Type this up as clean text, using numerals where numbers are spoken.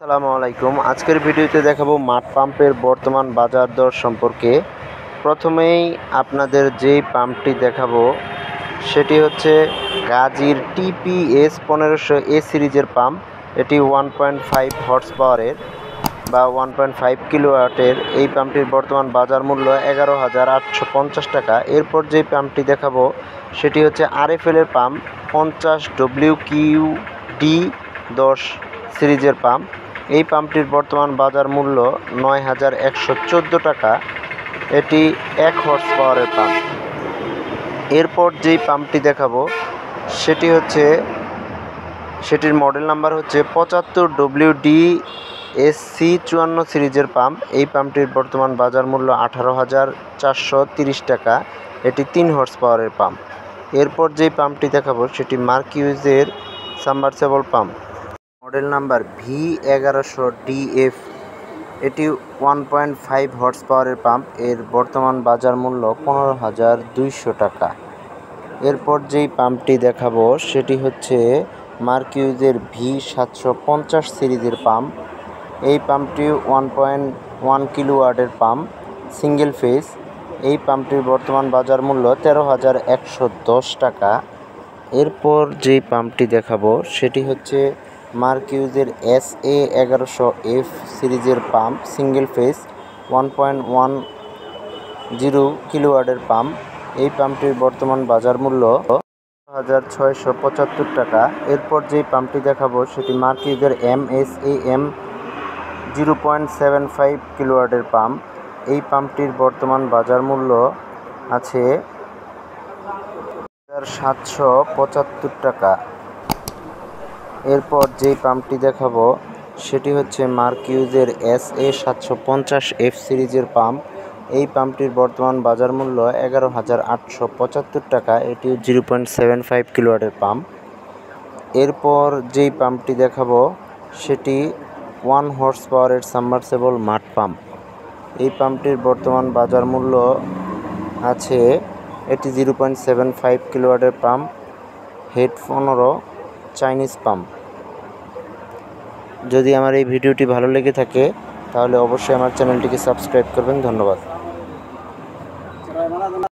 আসসালামু আলাইকুম। আজকের ভিডিওতে দেখাবো মাঠ পাম্পের বর্তমান বাজার দর সম্পর্কে। প্রথমেই আপনাদের যেই পাম্পটি দেখাবো সেটি হচ্ছে গাজীর TPS 1500 এ সিরিজের পাম্প। এটি 1.5 হর্স পাওয়ারের বা 1.5 কিলোওয়াটের। এই পাম্পটির বর্তমান বাজার মূল্য 11,850 টাকা। এরপর যেই পাম্পটি দেখাবো সেটি হচ্ছে RFL এর পাম্প 50 WQD 10 সিরিজের পাম্প। এই পাম্পটির বর্তমান বাজার মূল্য 9,114 টাকা। এটি 1 হর্স পাওয়ারের পাম্প। এরপর যেই পাম্পটি দেখাবো সেটির মডেল নাম্বার হচ্ছে 75 WD SC 54 সিরিজের পাম্প। এই পাম্পটির বর্তমান বাজার মূল্য 18,430 টাকা। এটি 3 হর্স পাওয়ারের পাম্প। এরপর যেই পাম্পটি দেখাবো সেটি মার্কিউজের submersible pump, model number V1100DF। এটি 1.5 হর্স পাওয়ারের পাম্প। এর বর্তমান বাজার মূল্য 15,200 টাকা। এরপর যেই পাম্পটি দেখাবো সেটি হচ্ছে মার্কিউজের V750 সিরিজের পাম্প। এই পাম্পটি 1.1 কিলোওয়াটের পাম্প, সিঙ্গেল ফেজ। এই পাম্পটির বর্তমান বাজার মূল্য 13,110 টাকা। এরপর যেই পাম্পটি দেখাবো সেটি হচ্ছে মার্কিউজের SA1100F সিরিজের পাম্প, সিঙ্গেল ফেজ, 1.10 কিলোওয়াটের পাম্প। এই পাম্পটির বর্তমান বাজার মূল্য 1,675 টাকা। এরপর যেই পাম্পটি দেখাবো সেটি মার্কিউজের MSAM 0.75 কিলোওয়াটের পাম্প। এই পাম্পটির বর্তমান বাজার মূল্য আছে 1,775 টাকা। এরপর যেই পাম্পটি দেখাবো সেটি হচ্ছে মার্কিউজের SA750F সিরিজের পাম্প। এই পাম্পটির বর্তমান বাজার মূল্য 11,875 টাকা। এটি 0.75 কিলোওয়াটের পাম্প। এরপর যেই পাম্পটি দেখাবো সেটি 1 হর্স পাওয়ারের সাবমার্সিবল মাঠ পাম্প। এই পাম্পটির বর্তমান বাজার মূল্য আছে, এটি 0.75 কিলোওয়াটের পাম্প, হেড 15, চাইনিজ পাম্প। যদি আমার এই ভিডিওটি ভালো লেগে থাকে তাহলে অবশ্যই আমার চ্যানেলটিকে সাবস্ক্রাইব করবেন। ধন্যবাদ।